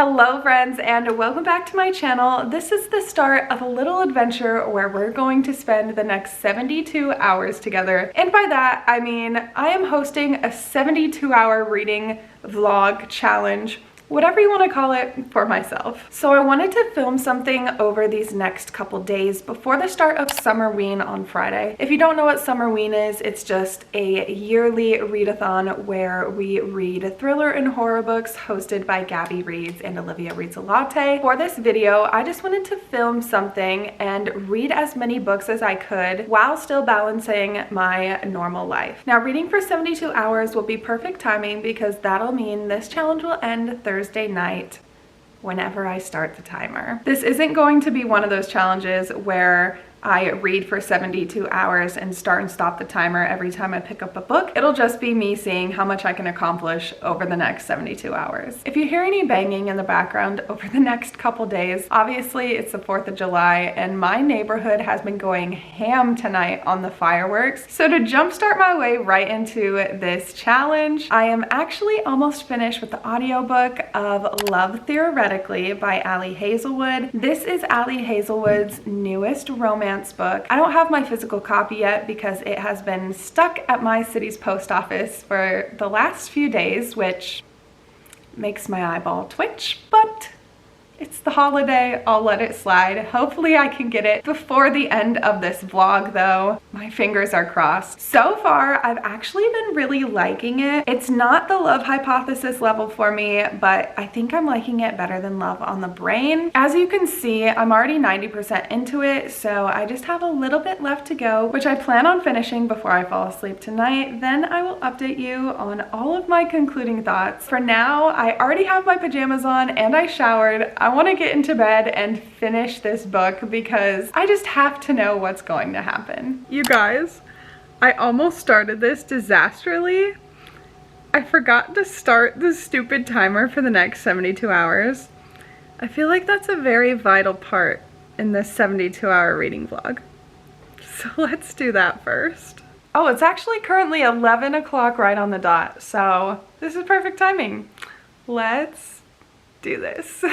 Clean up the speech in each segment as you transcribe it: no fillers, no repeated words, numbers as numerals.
Hello friends, and welcome back to my channel. This is the start of a little adventure where we're going to spend the next 72 hours together. And by that, I mean I am hosting a 72-hour reading vlog challenge, whatever you want to call it, for myself. So I wanted to film something over these next couple days before the start of Summerween on Friday. If you don't know what Summerween is, it's just a yearly readathon where we read thriller and horror books hosted by Gabby Reads and Olivia Reads a Latte. For this video, I just wanted to film something and read as many books as I could while still balancing my normal life. Now, reading for 72 hours will be perfect timing because that'll mean this challenge will end Thursday night whenever I start the timer. This isn't going to be one of those challenges where I read for 72 hours and start and stop the timer every time I pick up a book. It'll just be me seeing how much I can accomplish over the next 72 hours. If you hear any banging in the background over the next couple days, obviously it's the 4th of July and my neighborhood has been going ham tonight on the fireworks. So to jumpstart my way right into this challenge, I am actually almost finished with the audiobook of Love Theoretically by Ali Hazelwood. This is Ali Hazelwood's newest romance book. I don't have my physical copy yet because it has been stuck at my city's post office for the last few days, which makes my eyeball twitch, but it's the holiday, I'll let it slide. Hopefully I can get it before the end of this vlog though. My fingers are crossed. So far, I've actually been really liking it. It's not the Love Hypothesis level for me, but I think I'm liking it better than Love on the Brain. As you can see, I'm already 90% into it, so I just have a little bit left to go, which I plan on finishing before I fall asleep tonight. Then I will update you on all of my concluding thoughts. For now, I already have my pajamas on and I showered. I want to get into bed and finish this book because I just have to know what's going to happen. You guys, I almost started this disastrously. I forgot to start the stupid timer for the next 72 hours. I feel like that's a very vital part in this 72-hour reading vlog. So let's do that first. Oh, it's actually currently 11 o'clock right on the dot, so this is perfect timing. Let's do this.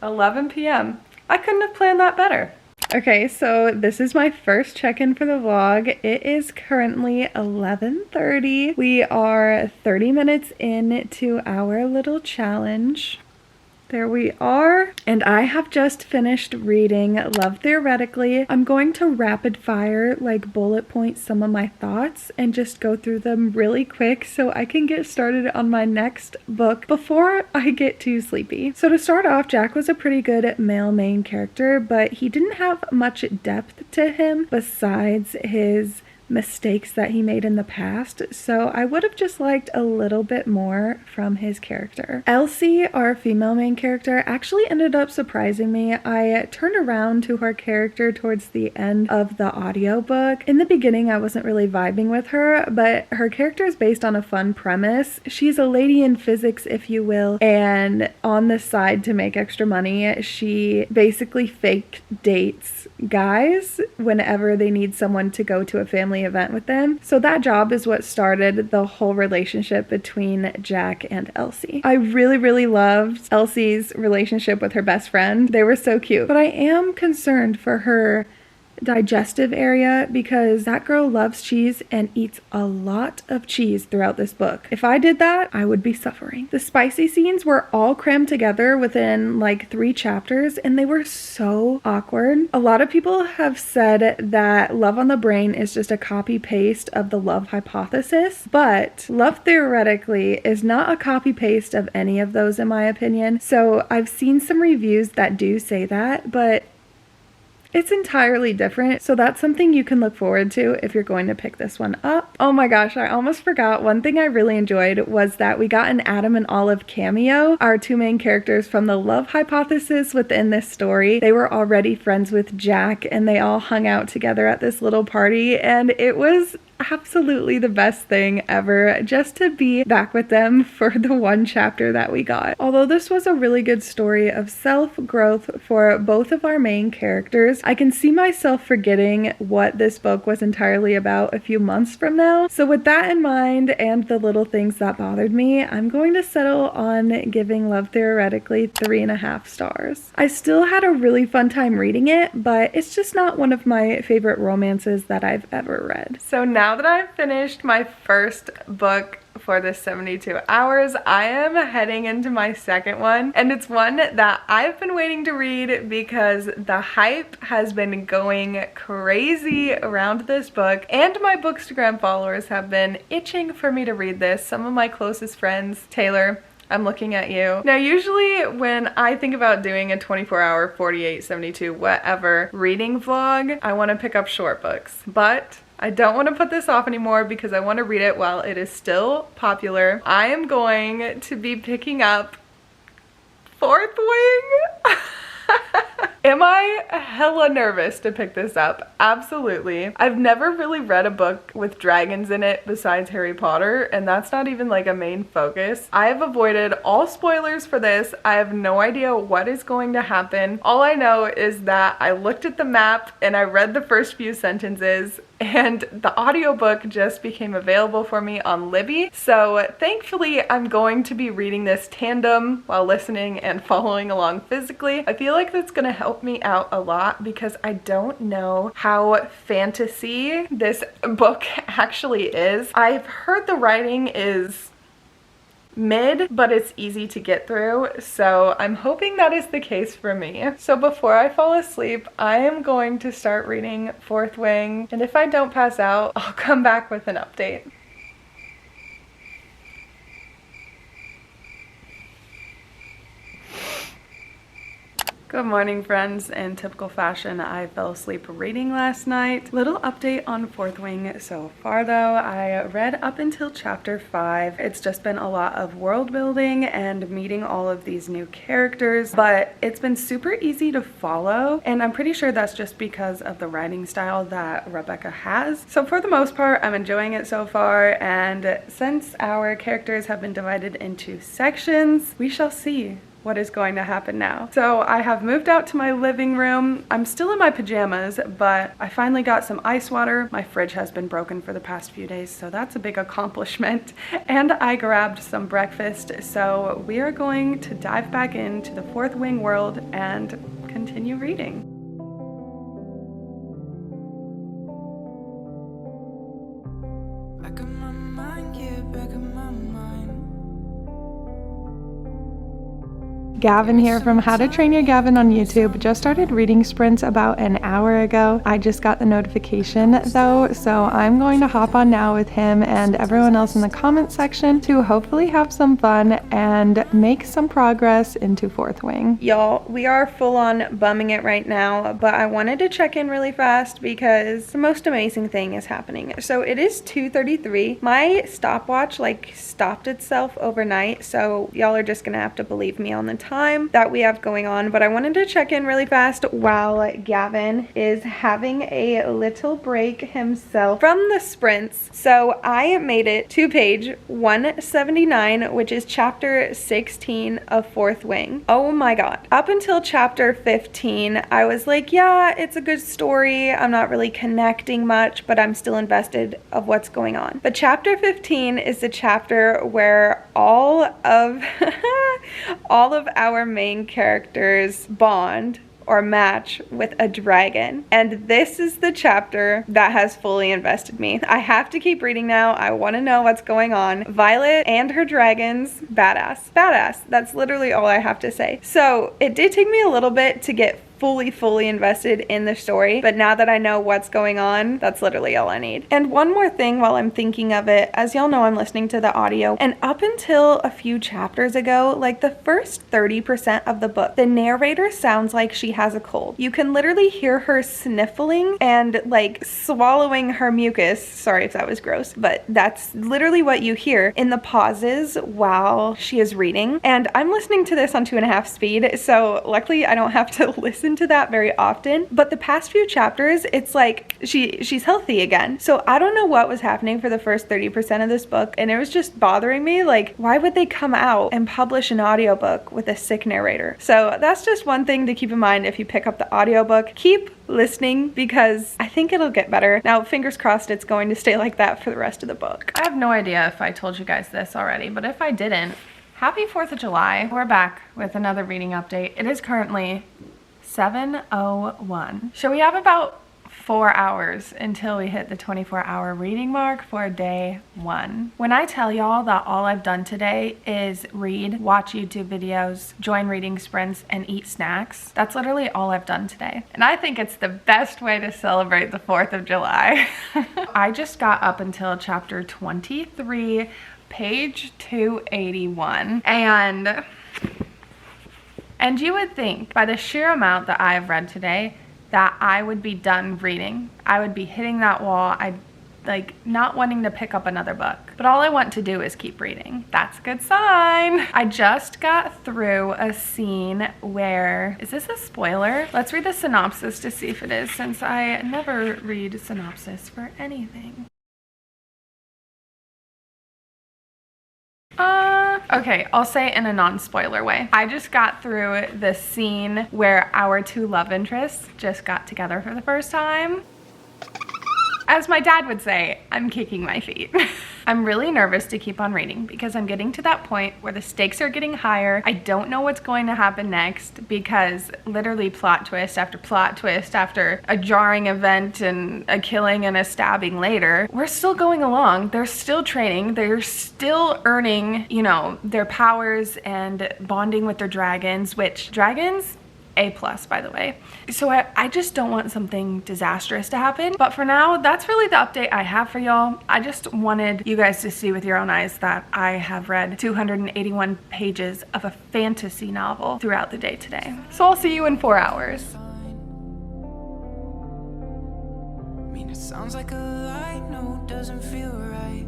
11 p.m. I couldn't have planned that better. Okay, so this is my first check-in for the vlog. It is currently 11:30. We are 30 minutes into our little challenge. There we are. And I have just finished reading Love Theoretically. I'm going to rapid fire, like bullet point some of my thoughts and just go through them really quick so I can get started on my next book before I get too sleepy. So to start off, Jack was a pretty good male main character, but he didn't have much depth to him besides his mistakes that he made in the past, so I would have just liked a little bit more from his character. Elsie, our female main character, actually ended up surprising me. I turned around to her character towards the end of the audiobook. In the beginning, I wasn't really vibing with her, but her character is based on a fun premise. She's a lady in physics, if you will, and on the side to make extra money, she basically fake dates guys whenever they need someone to go to a family event with them. So that job is what started the whole relationship between Jack and Elsie. I really loved Elsie's relationship with her best friend. They were so cute, but I am concerned for her digestive area because that girl loves cheese and eats a lot of cheese throughout this book. If I did that, I would be suffering. The spicy scenes were all crammed together within like 3 chapters and they were so awkward. A lot of people have said that Love on the Brain is just a copy paste of the Love Hypothesis, but Love Theoretically is not a copy paste of any of those in my opinion. So I've seen some reviews that do say that, but it's entirely different, so that's something you can look forward to if you're going to pick this one up. Oh my gosh, I almost forgot. One thing I really enjoyed was that we got an Adam and Olive cameo, our 2 main characters from the Love Hypothesis within this story. They were already friends with Jack and they all hung out together at this little party and it was absolutely the best thing ever just to be back with them for the one chapter that we got. Although this was a really good story of self-growth for both of our main characters, I can see myself forgetting what this book was entirely about a few months from now. So with that in mind and the little things that bothered me, I'm going to settle on giving Love Theoretically 3.5 stars. I still had a really fun time reading it, but it's just not one of my favorite romances that I've ever read. So now that I've finished my first book for this 72 hours, I am heading into my second one, and it's one that I've been waiting to read because the hype has been going crazy around this book, and my Bookstagram followers have been itching for me to read this. Some of my closest friends, Taylor, I'm looking at you. Now, usually when I think about doing a 24-hour, 48, 72, whatever reading vlog, I want to pick up short books, but I don't want to put this off anymore because I want to read it while it is still popular. I am going to be picking up Fourth Wing. Am I hella nervous to pick this up? Absolutely. I've never really read a book with dragons in it besides Harry Potter, and that's not even like a main focus. I have avoided all spoilers for this. I have no idea what is going to happen. All I know is that I looked at the map and I read the first few sentences, and the audiobook just became available for me on Libby. So thankfully, I'm going to be reading this tandem while listening and following along physically. I feel like that's gonna help me out a lot because I don't know how fantasy this book actually is. I've heard the writing is mid, but it's easy to get through, so I'm hoping that is the case for me. So before I fall asleep, I am going to start reading Fourth Wing, and if I don't pass out, I'll come back with an update. Good morning, friends. In typical fashion, I fell asleep reading last night. Little update on Fourth Wing so far though. I read up until chapter 5. It's just been a lot of world building and meeting all of these new characters, but it's been super easy to follow, and I'm pretty sure that's just because of the writing style that Rebecca has. So for the most part, I'm enjoying it so far, and since our characters have been divided into sections, we shall see what is going to happen now. So I have moved out to my living room. I'm still in my pajamas, but I finally got some ice water. My fridge has been broken for the past few days, so that's a big accomplishment. And I grabbed some breakfast, so we are going to dive back into the Fourth Wing world and continue reading. Back in my mind, yeah, back in my mind. Gavin here from How to Train Your Gavin on YouTube. Just started reading sprints about an hour ago. I just got the notification though, so I'm going to hop on now with him and everyone else in the comment section to hopefully have some fun and make some progress into Fourth Wing. Y'all, we are full on bumming it right now, but I wanted to check in really fast because the most amazing thing is happening. So it is 2:33. My stopwatch like stopped itself overnight, so y'all are just gonna have to believe me on the time that we have going on, but I wanted to check in really fast while Gavin is having a little break himself from the sprints. So I made it to page 179, which is chapter 16 of Fourth Wing. Oh my god. Up until chapter 15, I was like, yeah, it's a good story. I'm not really connecting much, but I'm still invested of what's going on. But chapter 15 is the chapter where all of our main characters bond or match with a dragon, and this is the chapter that has fully invested me. I have to keep reading now. I want to know what's going on. Violet and her dragons, badass. That's literally all I have to say. So it did take me a little bit to get fully invested in the story, but now that I know what's going on, that's literally all I need. And one more thing while I'm thinking of it, as y'all know, I'm listening to the audio, and up until a few chapters ago, like the first 30% of the book, the narrator sounds like she has a cold. You can literally hear her sniffling and like swallowing her mucus. Sorry if that was gross, but that's literally what you hear in the pauses while she is reading. And I'm listening to this on 2.5 speed, so luckily I don't have to listen listen to that very often, but the past few chapters, it's like she's healthy again. So I don't know what was happening for the first 30% of this book, and it was just bothering me. Like, why would they come out and publish an audiobook with a sick narrator? So that's just one thing to keep in mind if you pick up the audiobook. Keep listening because I think it'll get better. Now, fingers crossed it's going to stay like that for the rest of the book. I have no idea if I told you guys this already, but if I didn't, happy 4th of July. We're back with another reading update. It is currently 7:01. So we have about 4 hours until we hit the 24-hour reading mark for day 1. When I tell y'all that all I've done today is read, watch YouTube videos, join reading sprints, and eat snacks, that's literally all I've done today. And I think it's the best way to celebrate the 4th of July. I just got up until chapter 23, page 281. And you would think by the sheer amount that I have read today that I would be done reading. I would be hitting that wall. I'd like not wanting to pick up another book. But all I want to do is keep reading. That's a good sign. I just got through a scene where, is this a spoiler? Let's read the synopsis to see if it is, since I never read synopsis for anything. Okay, I'll say in a non-spoiler way. I just got through the scene where our two love interests just got together for the first time. As my dad would say, I'm kicking my feet. I'm really nervous to keep on reading because I'm getting to that point where the stakes are getting higher. I don't know what's going to happen next because literally plot twist after a jarring event and a killing and a stabbing later, we're still going along. They're still training. They're still earning, you know, their powers and bonding with their dragons, which dragons, A+, by the way. So I just don't want something disastrous to happen. But for now, that's really the update I have for y'all. I just wanted you guys to see with your own eyes that I have read 281 pages of a fantasy novel throughout the day today. So I'll see you in 4 hours. I mean, it sounds like a lie, no, doesn't feel right.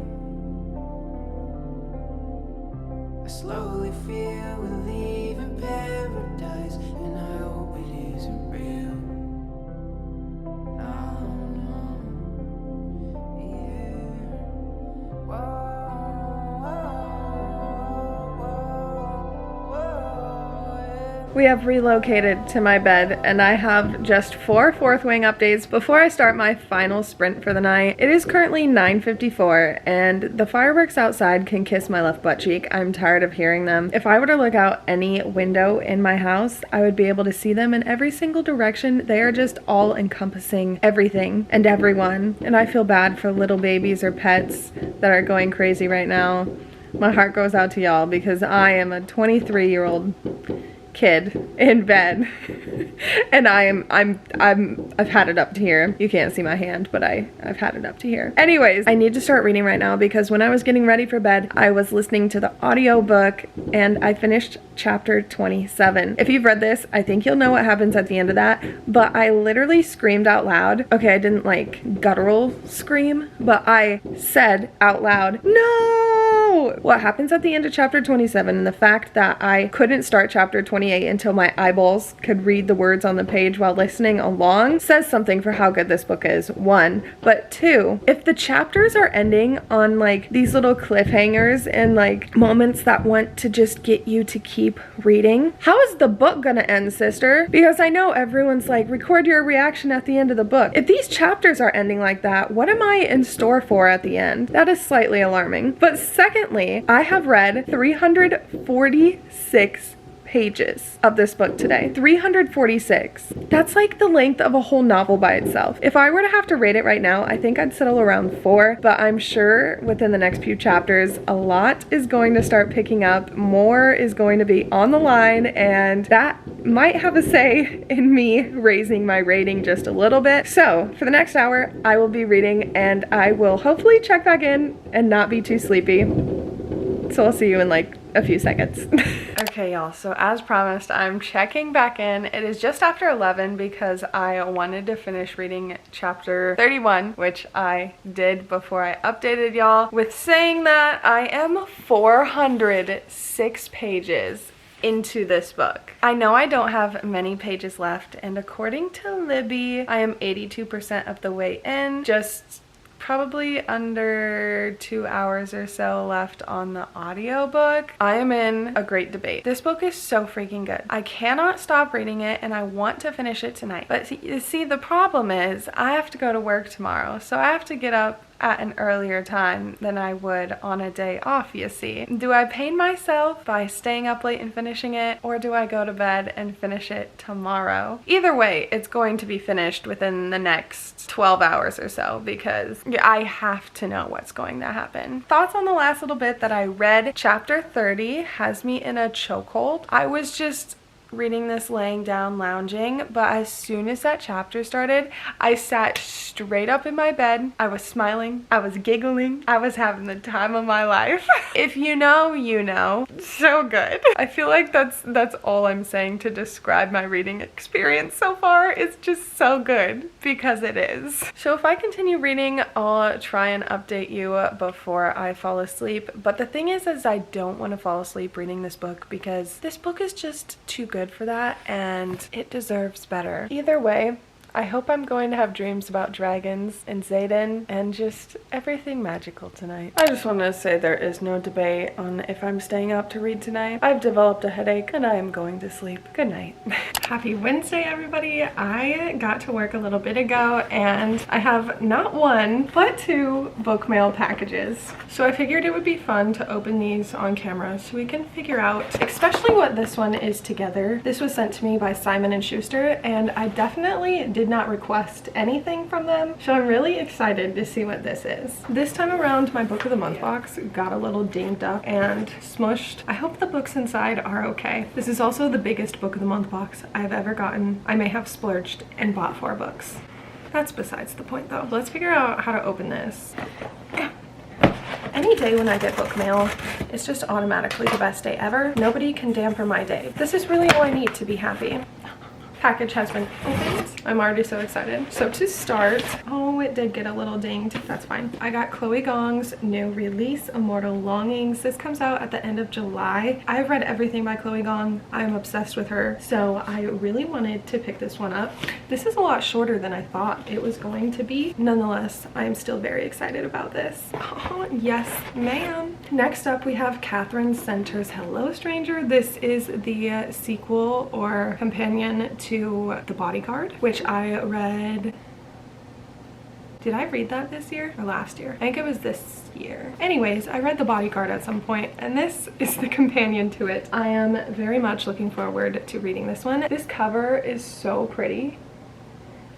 I slowly feel we're leaving paradise, and I hope it isn't real. No, no, yeah. We have relocated to my bed and I have just 4 fourth wing updates before I start my final sprint for the night. It is currently 9:54 and the fireworks outside can kiss my left butt cheek. I'm tired of hearing them. If I were to look out any window in my house, I would be able to see them in every single direction. They are just all encompassing everything and everyone. And I feel bad for little babies or pets that are going crazy right now. My heart goes out to y'all because I am a 23-year-old kid in bed and I've had it up to here. You can't see my hand, but I've had it up to here. Anyways, I need to start reading right now because when I was getting ready for bed, I was listening to the audiobook and I finished chapter 27. If you've read this, I think you'll know what happens at the end of that, but I literally screamed out loud. Okay, I didn't like guttural scream, but I said out loud, no! What happens at the end of chapter 27 and the fact that I couldn't start chapter 28 until my eyeballs could read the words on the page while listening along says something for how good this book is, 1. But 2, if the chapters are ending on like these little cliffhangers and like moments that want to just get you to keep reading, how is the book gonna end, sister? Because I know everyone's like, record your reaction at the end of the book. If these chapters are ending like that, what am I in store for at the end? That is slightly alarming. But secondly, I have read 346 pages of this book today. 346. That's like the length of a whole novel by itself. If I were to have to rate it right now, I think I'd settle around 4, but I'm sure within the next few chapters, a lot is going to start picking up, more is going to be on the line, and that might have a say in me raising my rating just a little bit. So for the next hour, I will be reading and I will hopefully check back in and not be too sleepy. So I'll see you in like a few seconds. Okay, y'all, so as promised, I'm checking back in. It is just after 11 because I wanted to finish reading chapter 31, which I did before I updated y'all with saying that I am 406 pages into this book. I know I don't have many pages left, and according to Libby, I am 82% of the way in, just probably under 2 hours or so left on the audiobook. I am in a great debate. This book is so freaking good. I cannot stop reading it and I want to finish it tonight. But see, the problem is I have to go to work tomorrow, so I have to get up at an earlier time than I would on a day off, you see. Do I pain myself by staying up late and finishing it, or do I go to bed and finish it tomorrow? Either way, it's going to be finished within the next 12 hours or so because I have to know what's going to happen. Thoughts on the last little bit that I read. Chapter 30 has me in a chokehold. I was just reading this laying down, lounging, but as soon as that chapter started, I sat straight up in my bed. I was smiling, I was giggling, I was having the time of my life. If you know, you know. So good. I feel like that's all I'm saying to describe my reading experience so far. It's just so good because it is. So if I continue reading, I'll try and update you before I fall asleep. But the thing is I don't want to fall asleep reading this book because this book is just too good for that and it deserves better. Either way, I hope I'm going to have dreams about dragons and Xaden and just everything magical tonight. I just want to say there is no debate on if I'm staying up to read tonight. I've developed a headache and I am going to sleep. Good night. Happy Wednesday, everybody. I got to work a little bit ago and I have not one, but 2 book mail packages. So I figured it would be fun to open these on camera so we can figure out especially what this one is together. This was sent to me by Simon & Schuster and I definitely did not request anything from them, so I'm really excited to see what this is. This time around, my book of the month box got a little dinged up and smushed. I hope the books inside are okay. This is also the biggest book of the month box I've ever gotten. I may have splurged and bought 4 books. That's besides the point though. Let's figure out how to open this. Any day when I get book mail, it's just automatically the best day ever. Nobody can damper my day. This is really all I need to be happy. Package has been opened. I'm already so excited. So to start, oh, it did get a little dinged. That's fine. I got Chloe Gong's new release, Immortal Longings. This comes out at the end of July. I've read everything by Chloe Gong. I'm obsessed with her, so I really wanted to pick this one up. This is a lot shorter than I thought it was going to be. Nonetheless, I am still very excited about this. Oh, yes, ma'am. Next up, we have Catherine Center's Hello Stranger. This is the sequel or companion to The Bodyguard, which I read. Did I read that this year or last year? I think it was this year. Anyways, I read The Bodyguard at some point and this is the companion to it. I am very much looking forward to reading this one. This cover is so pretty.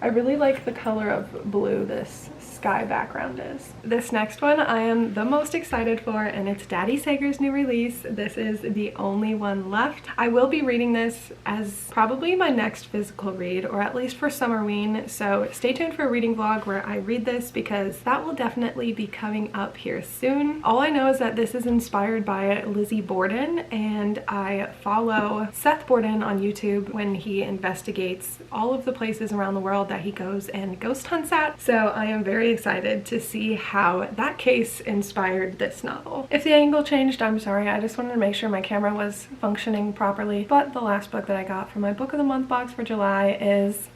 I really like the color of blue this sky background is. This next one I am the most excited for, and it's Daddy Sager's new release. This is the only one left. I will be reading this as probably my next physical read, or at least for Summerween, so stay tuned for a reading vlog where I read this because that will definitely be coming up here soon. All I know is that this is inspired by Lizzie Borden, and I follow Seth Borden on YouTube when he investigates all of the places around the world that he goes and ghost hunts at, so I am very excited to see how that case inspired this novel. If the angle changed, I'm sorry. I just wanted to make sure my camera was functioning properly. But the last book that I got from my book of the month box for July is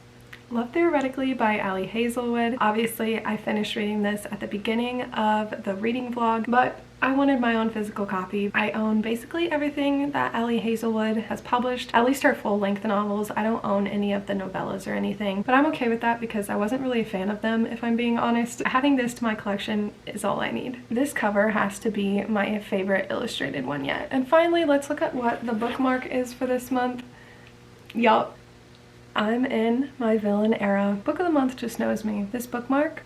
Love Theoretically by Ali Hazelwood. Obviously, I finished reading this at the beginning of the reading vlog, but I wanted my own physical copy. I own basically everything that Ali Hazelwood has published, at least her full-length novels. I don't own any of the novellas or anything, but I'm okay with that because I wasn't really a fan of them, if I'm being honest. Having this to my collection is all I need. This cover has to be my favorite illustrated one yet. And finally, let's look at what the bookmark is for this month. Yup, I'm in my villain era. Book of the month just knows me. This bookmark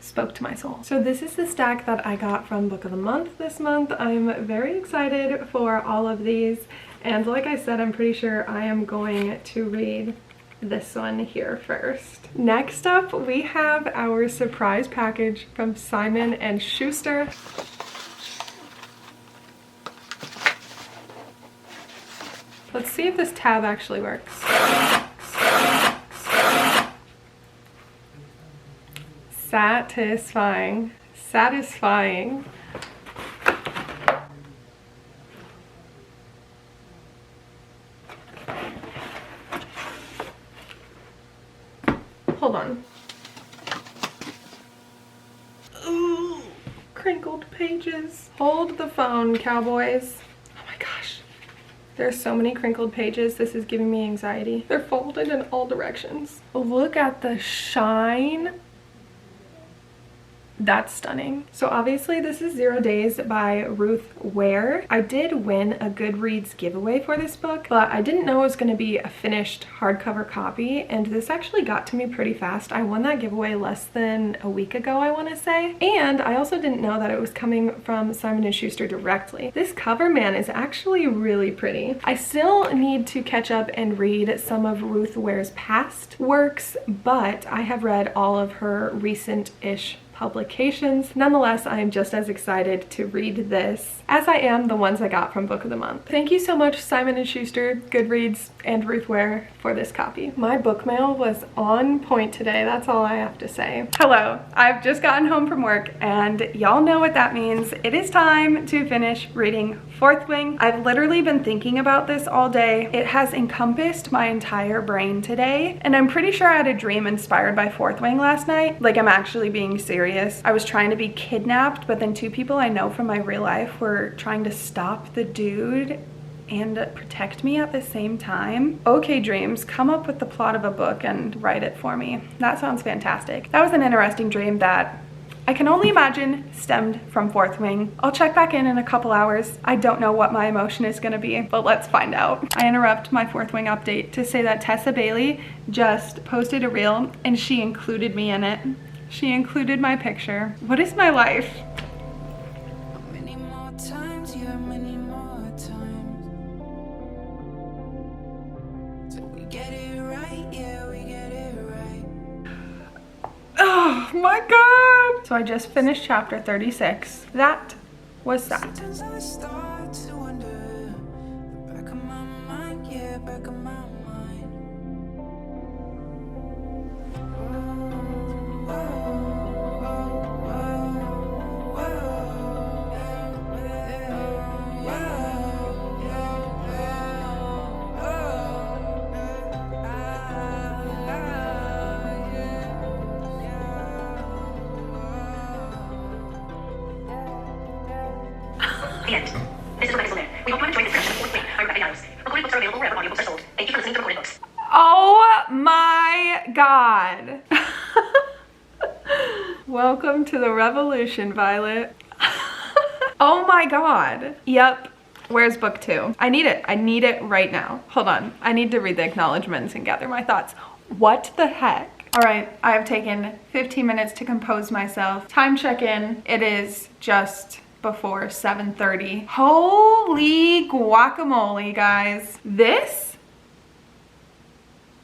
spoke to my soul. So this is the stack that I got from Book of the Month this month. I'm very excited for all of these, and like I said, I'm pretty sure I am going to read this one here first. Next up, we have our surprise package from Simon & Schuster. Let's see if this tab actually works. Satisfying. Hold on. Ooh, crinkled pages. Hold the phone, cowboys. Oh my gosh. There's so many crinkled pages. This is giving me anxiety. They're folded in all directions. Look at the shine. That's stunning. So obviously this is 0 Days by Ruth Ware. I did win a Goodreads giveaway for this book, but I didn't know it was going to be a finished hardcover copy, and this actually got to me pretty fast. I won that giveaway less than a week ago, I want to say. And I also didn't know that it was coming from Simon & Schuster directly. This cover, man, is actually really pretty. I still need to catch up and read some of Ruth Ware's past works, but I have read all of her recent-ish publications. Nonetheless, I am just as excited to read this as I am the ones I got from Book of the Month. Thank you so much, Simon & Schuster, Goodreads, and Ruth Ware for this copy. My book mail was on point today, that's all I have to say. Hello, I've just gotten home from work, and y'all know what that means. It is time to finish reading Fourth Wing. I've literally been thinking about this all day. It has encompassed my entire brain today, and I'm pretty sure I had a dream inspired by Fourth Wing last night. Like, I'm actually being serious. I was trying to be kidnapped, but then two people I know from my real life were trying to stop the dude and protect me at the same time. Okay, dreams, come up with the plot of a book and write it for me. That sounds fantastic. That was an interesting dream that I can only imagine stemmed from Fourth Wing. I'll check back in a couple hours. I don't know what my emotion is gonna be, but let's find out. I interrupt my Fourth Wing update to say that Tessa Bailey just posted a reel and she included me in it. She included my picture. What is my life? Many more times, yeah, many more times. So we get it right, yeah, we get it right. Oh my god! So I just finished chapter 36. That was that. Sometimes I start to wonder, the back of my mind, yeah, back of my mind. The end. This is Rebecca Soler. We hope you enjoyed this section of Fourth Wing by Rebecca Yarros. Recorded books are available wherever audiobooks are sold. Thank you for listening to Recorded Books. Oh my god. Welcome to the revolution, Violet. Oh my god. Yep. Where's book 2? I need it. I need it right now. Hold on. I need to read the acknowledgements and gather my thoughts. What the heck? All right, I have taken 15 minutes to compose myself. Time check in. It is just before 7:30. Holy guacamole, guys. This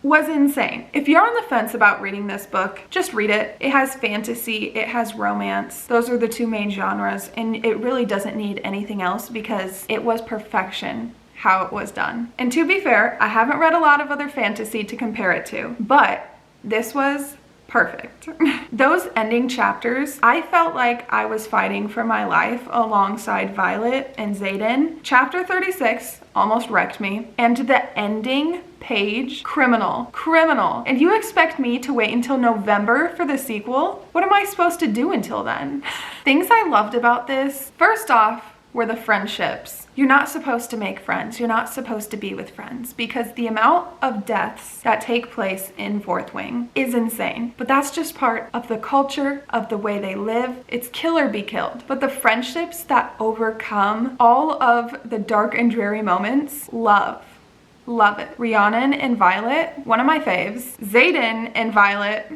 was insane. If you're on the fence about reading this book, just read it. It has fantasy, it has romance. Those are the two main genres, and it really doesn't need anything else because it was perfection how it was done. And to be fair, I haven't read a lot of other fantasy to compare it to, but this was perfect. Those ending chapters, I felt like I was fighting for my life alongside Violet and Xaden. Chapter 36 almost wrecked me, and the ending page, criminal. And you expect me to wait until November for the sequel? What am I supposed to do until then? Things I loved about this, first off, were the friendships. You're not supposed to make friends. You're not supposed to be with friends because the amount of deaths that take place in Fourth Wing is insane. But that's just part of the culture, of the way they live. It's kill or be killed. But the friendships that overcome all of the dark and dreary moments, love it. Rhiannon and Violet, one of my faves. Xaden and Violet,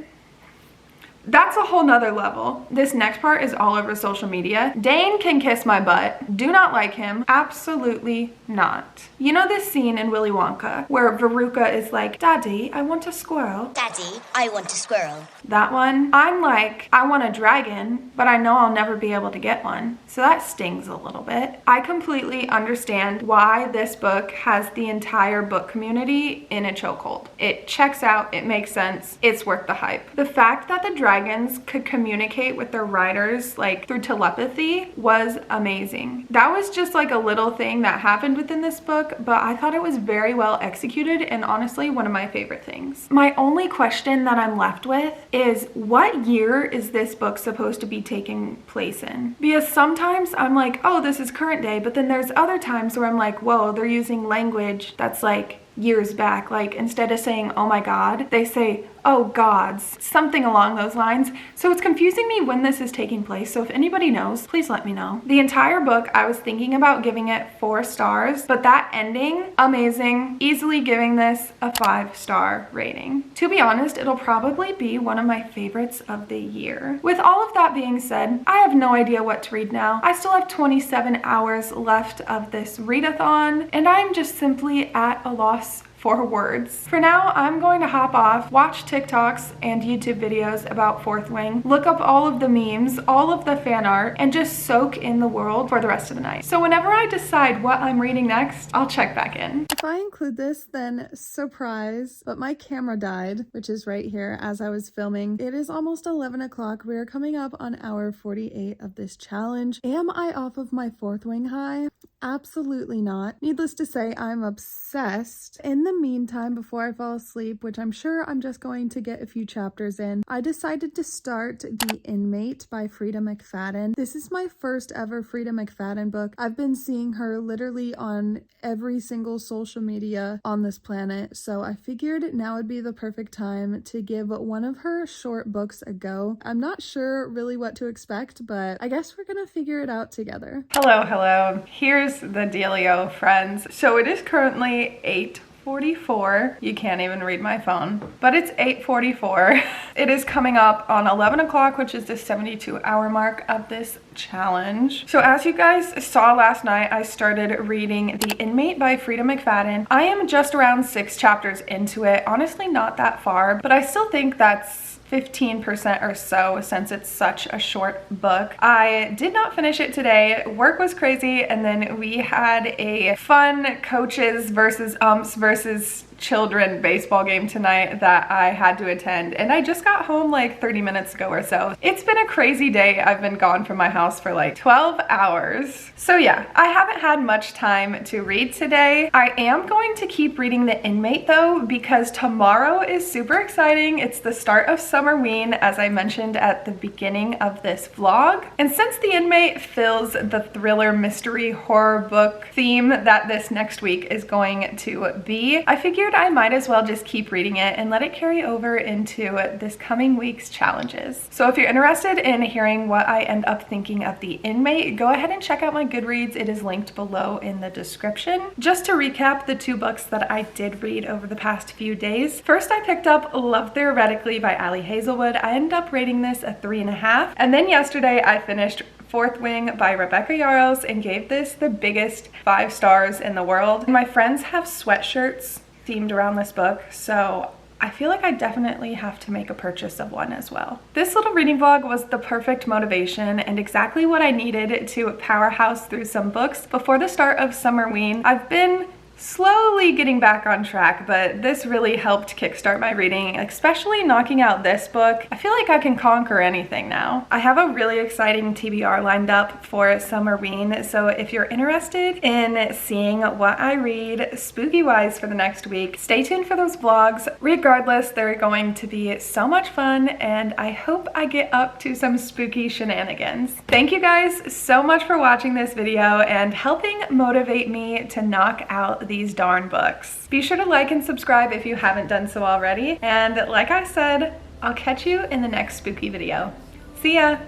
that's a whole nother level. This next part is all over social media. Dane can kiss my butt. Do not like him. Absolutely not. You know this scene in Willy Wonka where Veruca is like, Daddy, I want a squirrel. Daddy, I want a squirrel. That one, I'm like, I want a dragon, but I know I'll never be able to get one. So that stings a little bit. I completely understand why this book has the entire book community in a chokehold. It checks out, it makes sense, it's worth the hype. The fact that the dragon dragons could communicate with their riders like through telepathy was amazing. That was just like a little thing that happened within this book, but I thought it was very well executed and honestly one of my favorite things. My only question that I'm left with is, what year is this book supposed to be taking place in? Because sometimes I'm like, oh, this is current day, but then there's other times where I'm like, whoa, they're using language that's like years back. Like instead of saying, oh my God, they say, oh gods, something along those lines. So it's confusing me when this is taking place. So if anybody knows, please let me know. The entire book, I was thinking about giving it 4 stars, but that ending, amazing. Easily giving this a 5-star rating. To be honest, it'll probably be one of my favorites of the year. With all of that being said, I have no idea what to read now. I still have 27 hours left of this readathon, and I'm just simply at a loss for words. For now, I'm going to hop off, watch TikToks and YouTube videos about Fourth Wing, look up all of the memes, all of the fan art, and just soak in the world for the rest of the night. So whenever I decide what I'm reading next, I'll check back in. If I include this, then surprise, but my camera died, which is right here as I was filming. It is almost 11 o'clock. We are coming up on hour 48 of this challenge. Am I off of my Fourth Wing high? Absolutely not. Needless to say, I'm obsessed. In the meantime, before I fall asleep, which I'm sure I'm just going to get a few chapters in, I decided to start The Inmate by Frida McFadden. This is my first ever Frida McFadden book. I've been seeing her literally on every single social media on this planet, so I figured now would be the perfect time to give one of her short books a go. I'm not sure really what to expect, but I guess we're gonna figure it out together. Hello. Here's the dealio, friends. So it is currently 8:44. You can't even read my phone, but it's 8:44. It is coming up on 11 o'clock, which is the 72-hour mark of this challenge. So as you guys saw last night, I started reading The Inmate by Frida McFadden. I am just around 6 chapters into it. Honestly, not that far, but I still think that's 15% or so since it's such a short book. I did not finish it today. Work was crazy, and then we had a fun coaches versus umps versus children baseball game tonight that I had to attend, and I just got home like 30 minutes ago or so. It's been a crazy day. I've been gone from my house for like 12 hours. So yeah, I haven't had much time to read today. I am going to keep reading The Inmate though, because tomorrow is super exciting. It's the start of Summerween, as I mentioned at the beginning of this vlog. And since The Inmate fills the thriller mystery horror book theme that this next week is going to be, I figured I might as well just keep reading it and let it carry over into this coming week's challenges. So if you're interested in hearing what I end up thinking of The Inmate, go ahead and check out my Goodreads. It is linked below in the description. Just to recap the 2 books that I did read over the past few days. First, I picked up Love Theoretically by Ali Hazelwood. I ended up rating this a 3.5. And then yesterday I finished Fourth Wing by Rebecca Yarros and gave this the biggest 5 stars in the world. My friends have sweatshirts themed around this book, so I feel like I definitely have to make a purchase of one as well. This little reading vlog was the perfect motivation and exactly what I needed to powerhouse through some books before the start of Summerween. I've been slowly getting back on track, but this really helped kickstart my reading, especially knocking out this book. I feel like I can conquer anything now. I have a really exciting TBR lined up for Summerween, so if you're interested in seeing what I read spooky-wise for the next week, stay tuned for those vlogs. Regardless, they're going to be so much fun, and I hope I get up to some spooky shenanigans. Thank you guys so much for watching this video and helping motivate me to knock out these darn books. Be sure to like and subscribe if you haven't done so already. And like I said, I'll catch you in the next spooky video. See ya!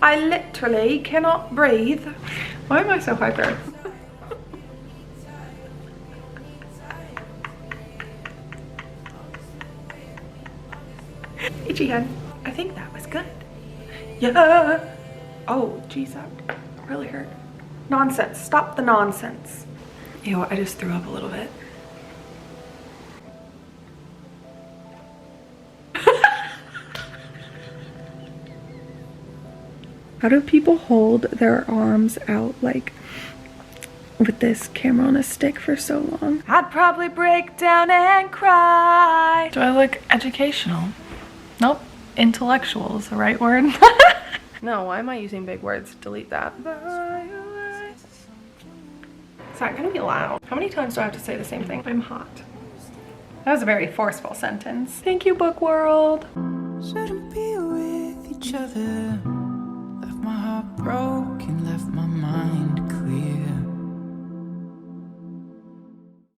I literally cannot breathe. Why am I so hyper? Itchy head. I think that was good. Yeah! Oh, geez, that really hurt. Nonsense. Stop the nonsense. Ew, I just threw up a little bit. How do people hold their arms out like with this camera on a stick for so long? I'd probably break down and cry. Do I look educational? Nope. intellectual is the right word. No, why am I using big words? Delete that. Is that gonna be loud? How many times do I have to say the same thing? I'm hot. That was a very forceful sentence. Thank you, book world. Shouldn't be with each other. Left my heart broken, left my mind clear.